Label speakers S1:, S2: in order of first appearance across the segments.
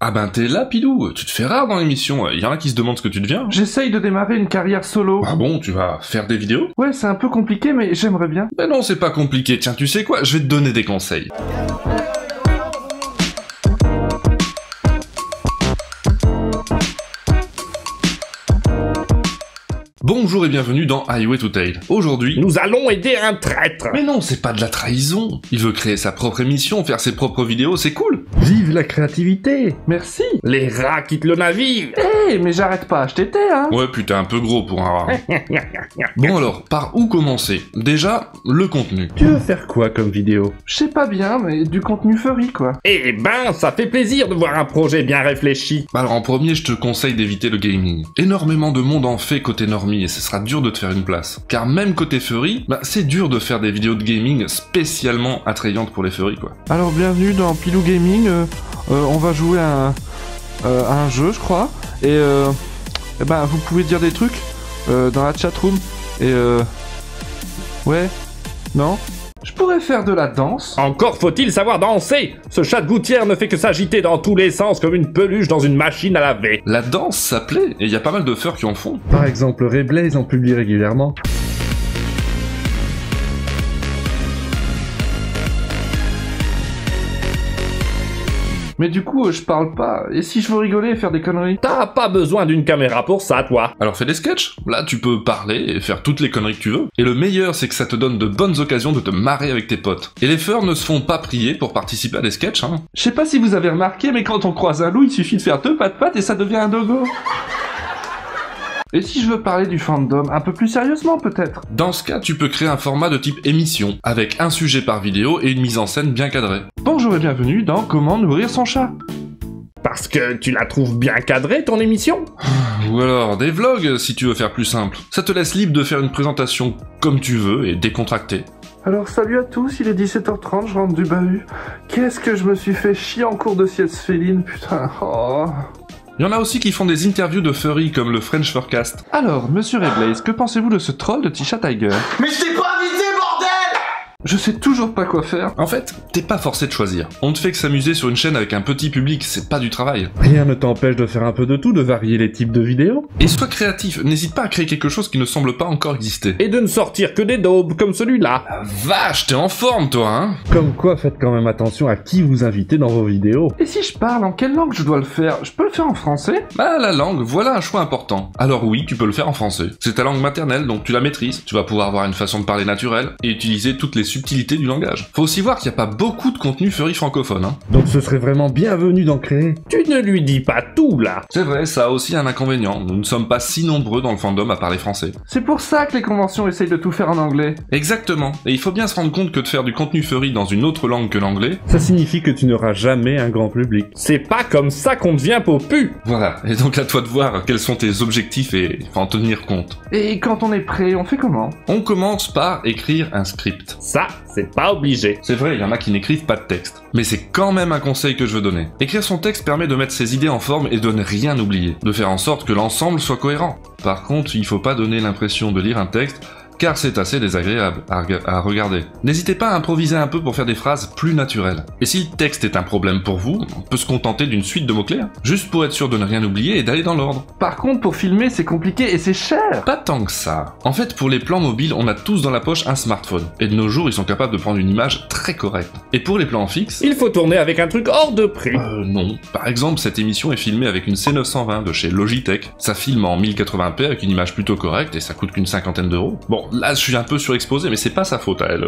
S1: Ah ben t'es là, Pilou, tu te fais rare dans l'émission, y en a qui se demandent ce que tu deviens.
S2: J'essaye de démarrer une carrière solo.
S1: Ah bon, tu vas faire des vidéos?
S2: Ouais, c'est un peu compliqué, mais j'aimerais bien.
S1: Ben non, c'est pas compliqué, tiens, tu sais quoi, je vais te donner des conseils. Bonjour et bienvenue dans Highway to Tail. Aujourd'hui,
S3: nous allons aider un traître.
S1: Mais non, c'est pas de la trahison. Il veut créer sa propre émission, faire ses propres vidéos, c'est cool.
S2: Vive la créativité. Merci.
S3: Les rats quittent le navire.
S2: Mais j'arrête pas, je t'étais, hein.
S1: Ouais, putain, un peu gros pour un rat. Bon alors, par où commencer? Déjà, le contenu.
S2: Tu veux faire quoi comme vidéo? Je sais pas bien, mais du contenu furry, quoi.
S3: Eh ben, ça fait plaisir de voir un projet bien réfléchi.
S1: Alors en premier, je te conseille d'éviter le gaming. Énormément de monde en fait côté normie et ce sera dur de te faire une place. Car même côté furry, c'est dur de faire des vidéos de gaming spécialement attrayantes pour les furry, quoi.
S2: Alors bienvenue dans Pilou Gaming, on va jouer à un jeu, je crois, et vous pouvez dire des trucs dans la chatroom, et ouais, non? Je pourrais faire de la danse.
S3: Encore faut-il savoir danser. Ce chat de gouttière ne fait que s'agiter dans tous les sens comme une peluche dans une machine à laver.
S1: La danse, ça plaît, et il y a pas mal de furs qui en font.
S2: Par exemple, Ray Blaze en publie régulièrement. Mais du coup, je parle pas. Et si je veux rigoler et faire des conneries?
S3: T'as pas besoin d'une caméra pour ça, toi.
S1: Alors fais des sketchs. Là, tu peux parler et faire toutes les conneries que tu veux. Et le meilleur, c'est que ça te donne de bonnes occasions de te marrer avec tes potes. Et les furs ne se font pas prier pour participer à des sketchs, hein.
S2: Je sais pas si vous avez remarqué, mais quand on croise un loup, il suffit de faire deux pattes et ça devient un dogo. Et si je veux parler du fandom, un peu plus sérieusement peut-être?
S1: Dans ce cas, tu peux créer un format de type émission, avec un sujet par vidéo et une mise en scène bien cadrée.
S2: Bonjour et bienvenue dans Comment nourrir son chat.
S3: Parce que tu la trouves bien cadrée, ton émission?
S1: Ou alors des vlogs, si tu veux faire plus simple. Ça te laisse libre de faire une présentation comme tu veux et décontractée.
S2: Alors salut à tous, il est 17h30, je rentre du bahut. Qu'est-ce que je me suis fait chier en cours de sieste féline, putain, oh...
S1: Il y en a aussi qui font des interviews de furry comme le French Furcast.
S2: Alors, monsieur Ray Blaze, que pensez-vous de ce troll de Tisha Tiger?
S4: Mais je t'ai pas avisé, bordel!
S2: Je sais toujours pas quoi faire.
S1: En fait, t'es pas forcé de choisir. On ne fait que s'amuser sur une chaîne avec un petit public, c'est pas du travail.
S2: Rien ne t'empêche de faire un peu de tout, de varier les types de vidéos.
S1: Et sois créatif, n'hésite pas à créer quelque chose qui ne semble pas encore exister.
S3: Et de ne sortir que des daubes comme celui-là.
S1: Ah, vache, t'es en forme toi, hein?
S2: Comme quoi, faites quand même attention à qui vous invitez dans vos vidéos. Et si je parle, en quelle langue je dois le faire? Je peux le faire en français?
S1: Bah la langue, voilà un choix important. Alors oui, tu peux le faire en français. C'est ta langue maternelle, donc tu la maîtrises. Tu vas pouvoir avoir une façon de parler naturelle et utiliser toutes les subtilités du langage. Faut aussi voir qu'il n'y a pas beaucoup de contenu furry francophone, hein.
S2: Donc ce serait vraiment bienvenu d'en créer.
S3: Tu ne lui dis pas tout, là.
S1: C'est vrai, ça a aussi un inconvénient. Nous ne sommes pas si nombreux dans le fandom à parler français.
S2: C'est pour ça que les conventions essayent de tout faire en anglais.
S1: Exactement. Et il faut bien se rendre compte que de faire du contenu furry dans une autre langue que l'anglais,
S2: ça signifie que tu n'auras jamais un grand public.
S3: C'est pas comme ça qu'on devient popu.
S1: Voilà. Et donc à toi de voir quels sont tes objectifs et faut en tenir compte.
S2: Et quand on est prêt, on fait comment?
S1: On commence par écrire un script.
S3: Ça, c'est pas obligé.
S1: C'est vrai, il y en a qui n'écrivent pas de texte. Mais c'est quand même un conseil que je veux donner. Écrire son texte permet de mettre ses idées en forme et de ne rien oublier. De faire en sorte que l'ensemble soit cohérent. Par contre, il faut pas donner l'impression de lire un texte, car c'est assez désagréable à regarder. N'hésitez pas à improviser un peu pour faire des phrases plus naturelles. Et si le texte est un problème pour vous, on peut se contenter d'une suite de mots-clés, juste pour être sûr de ne rien oublier et d'aller dans l'ordre.
S2: Par contre, pour filmer, c'est compliqué et c'est cher.
S1: Pas tant que ça. En fait, pour les plans mobiles, on a tous dans la poche un smartphone. Et de nos jours, ils sont capables de prendre une image très correcte. Et pour les plans fixes...
S3: il faut tourner avec un truc hors de prix.
S1: Non. Par exemple, cette émission est filmée avec une C920 de chez Logitech. Ça filme en 1080p avec une image plutôt correcte et ça coûte qu'une cinquantaine d'euros. Bon, là, je suis un peu surexposé, mais c'est pas sa faute à elle.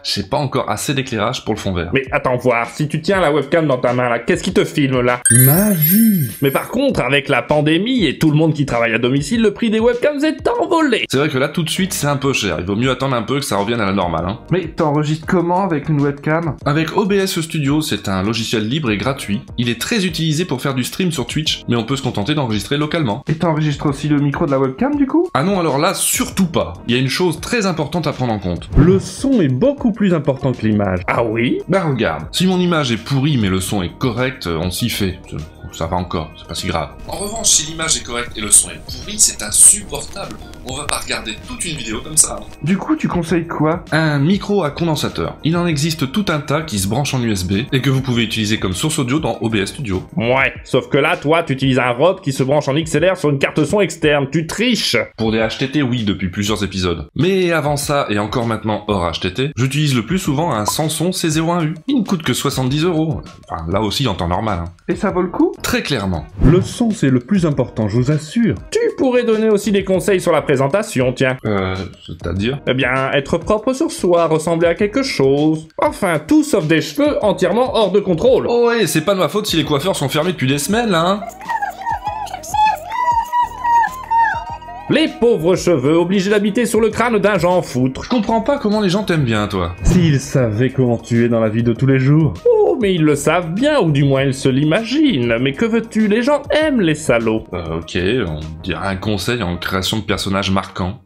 S1: J'ai pas encore assez d'éclairage pour le fond vert.
S3: Mais attends voir, si tu tiens la webcam dans ta main là, qu'est-ce qui te filme là?
S2: Magie!
S3: Mais par contre, avec la pandémie et tout le monde qui travaille à domicile, le prix des webcams est envolé.
S1: C'est vrai que là, tout de suite, c'est un peu cher. Il vaut mieux attendre un peu que ça revienne à la normale, hein.
S2: Mais t'enregistres comment avec une webcam?
S1: Avec OBS Studio, c'est un logiciel libre et gratuit. Il est très utilisé pour faire du stream sur Twitch, mais on peut se contenter d'enregistrer localement.
S2: Et t'enregistres aussi le micro de la webcam du coup?
S1: Ah non, alors là, surtout pas. Il y a une chose très importante à prendre en compte.
S2: Le son est beaucoup plus important que l'image.
S3: Ah oui?
S1: Bah regarde, si mon image est pourrie mais le son est correct, on s'y fait. Ça va encore, c'est pas si grave. En revanche, si l'image est correcte et le son est pourri, c'est insupportable. on va pas regarder toute une vidéo comme ça.
S2: Du coup, tu conseilles quoi?
S1: Un micro à condensateur. Il en existe tout un tas qui se branchent en USB et que vous pouvez utiliser comme source audio dans OBS Studio.
S3: Ouais, sauf que là, toi, tu utilises un Rode qui se branche en XLR sur une carte son externe, tu triches.
S1: Pour des HTT, oui, depuis plusieurs épisodes. Mais avant ça, et encore maintenant hors HTT, j'utilise le plus souvent un Samsung C01U. Il ne coûte que 70 €. Enfin, là aussi en temps normal. Hein.
S2: Et ça vaut le coup?
S1: Très clairement.
S3: Le son, c'est le plus important, je vous assure. Tu pourrais donner aussi des conseils sur la présentation, tiens.
S1: C'est-à-dire?
S3: Eh bien, être propre sur soi, ressembler à quelque chose. Enfin, tout sauf des cheveux entièrement hors de contrôle.
S1: Oh ouais, c'est pas de ma faute si les coiffeurs sont fermés depuis des semaines, là, hein.
S3: Les pauvres cheveux obligés d'habiter sur le crâne d'un Jean foutre.
S1: Je comprends pas comment les gens t'aiment bien, toi.
S3: S'ils savaient comment tu es dans la vie de tous les jours. Oh, mais ils le savent bien, ou du moins ils se l'imaginent. Mais que veux-tu, les gens aiment les salauds.
S1: Ok, on dirait un conseil en création de personnages marquants.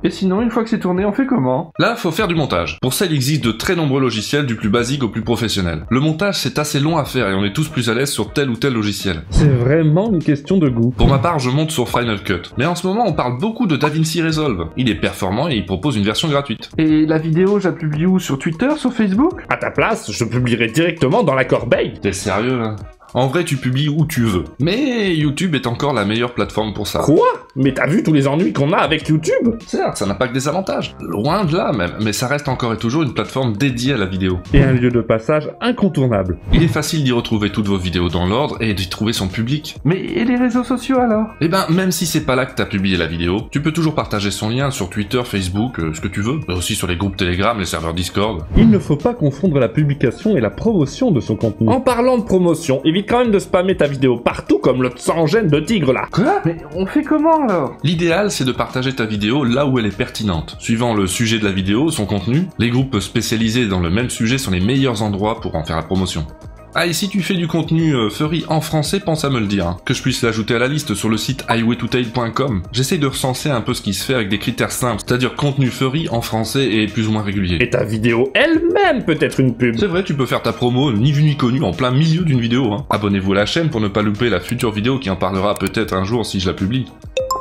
S2: Et sinon, une fois que c'est tourné, on fait comment?
S1: Là, faut faire du montage. Pour ça, il existe de très nombreux logiciels, du plus basique au plus professionnel. Le montage, c'est assez long à faire et on est tous plus à l'aise sur tel ou tel logiciel.
S3: C'est vraiment une question de goût.
S1: Pour ma part, je monte sur Final Cut. Mais en ce moment, on parle beaucoup de DaVinci Resolve. Il est performant et il propose une version gratuite.
S2: Et la vidéo, je la publie où? Sur Twitter? Sur Facebook?
S3: À ta place, je publierai directement dans la corbeille.
S1: T'es sérieux, là? En vrai, tu publies où tu veux. Mais YouTube est encore la meilleure plateforme pour ça.
S3: Quoi? Mais t'as vu tous les ennuis qu'on a avec YouTube?
S1: Certes, ça n'a pas que des avantages. Loin de là, même. Mais ça reste encore et toujours une plateforme dédiée à la vidéo.
S3: Et un lieu de passage incontournable.
S1: Il est facile d'y retrouver toutes vos vidéos dans l'ordre et d'y trouver son public.
S2: Mais et les réseaux sociaux alors?
S1: Eh ben, même si c'est pas là que t'as publié la vidéo, tu peux toujours partager son lien sur Twitter, Facebook, ce que tu veux. Mais aussi sur les groupes Telegram, les serveurs Discord.
S3: Il ne faut pas confondre la publication et la promotion de son contenu. En parlant de promotion, évite quand même de spammer ta vidéo partout comme le sans-gêne de tigre là.
S2: Quoi? Mais on fait comment alors?
S1: L'idéal, c'est de partager ta vidéo là où elle est pertinente. Suivant le sujet de la vidéo, son contenu, les groupes spécialisés dans le même sujet sont les meilleurs endroits pour en faire la promotion. Ah, et si tu fais du contenu furry en français, pense à me le dire, hein, que je puisse l'ajouter à la liste sur le site highwaytotail.com. J'essaye de recenser un peu ce qui se fait avec des critères simples, c'est-à-dire contenu furry en français et plus ou moins régulier.
S3: Et ta vidéo elle-même peut être une pub.
S1: C'est vrai, tu peux faire ta promo ni vu ni connu en plein milieu d'une vidéo. Hein. Abonnez-vous à la chaîne pour ne pas louper la future vidéo qui en parlera peut-être un jour si je la publie.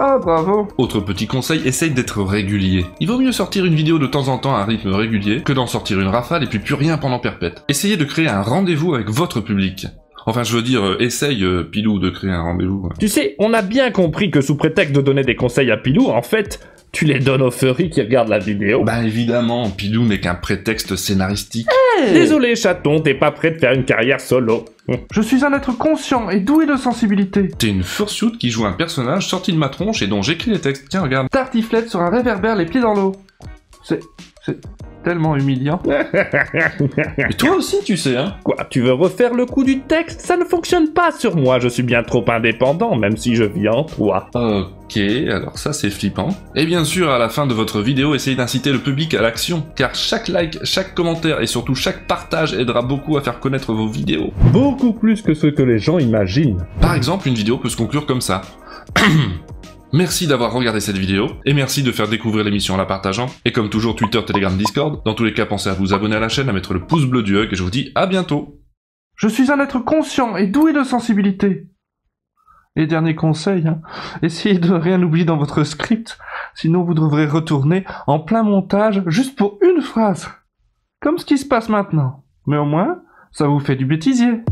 S2: Ah, bravo.
S1: Autre petit conseil, essaye d'être régulier. Il vaut mieux sortir une vidéo de temps en temps à un rythme régulier que d'en sortir une rafale et puis plus rien pendant perpète. Essayez de créer un rendez-vous avec votre public. Enfin, je veux dire, essaye, Pilou, de créer un rendez-vous.
S3: Tu sais, on a bien compris que sous prétexte de donner des conseils à Pilou, en fait, tu les donnes aux furries qui regardent la vidéo.
S1: Bah évidemment, Pilou n'est qu'un prétexte scénaristique.
S2: Hey,
S3: désolé chaton, t'es pas prêt de faire une carrière solo.
S2: je suis un être conscient et doué de sensibilité.
S1: T'es une fursuit qui joue un personnage sorti de ma tronche et dont j'écris les textes. Tiens, regarde.
S2: Tartiflette sur un réverbère les pieds dans l'eau. C'est tellement humiliant.
S1: Et toi aussi, tu sais, hein.
S3: Quoi, tu veux refaire le coup du texte? Ça ne fonctionne pas sur moi, je suis bien trop indépendant, même si je vis en toi.
S1: Ok, alors ça c'est flippant. Et bien sûr, à la fin de votre vidéo, essayez d'inciter le public à l'action, car chaque like, chaque commentaire et surtout chaque partage aidera beaucoup à faire connaître vos vidéos.
S3: Beaucoup plus que ce que les gens imaginent.
S1: Par exemple, une vidéo peut se conclure comme ça. Merci d'avoir regardé cette vidéo, et merci de faire découvrir l'émission en la partageant. Et comme toujours, Twitter, Telegram, Discord. Dans tous les cas, pensez à vous abonner à la chaîne, à mettre le pouce bleu du hug, et je vous dis à bientôt.
S2: Je suis un être conscient et doué de sensibilité. Et dernier conseil, hein, essayez de rien oublier dans votre script, sinon vous devrez retourner en plein montage juste pour une phrase. Comme ce qui se passe maintenant. Mais au moins, ça vous fait du bêtisier.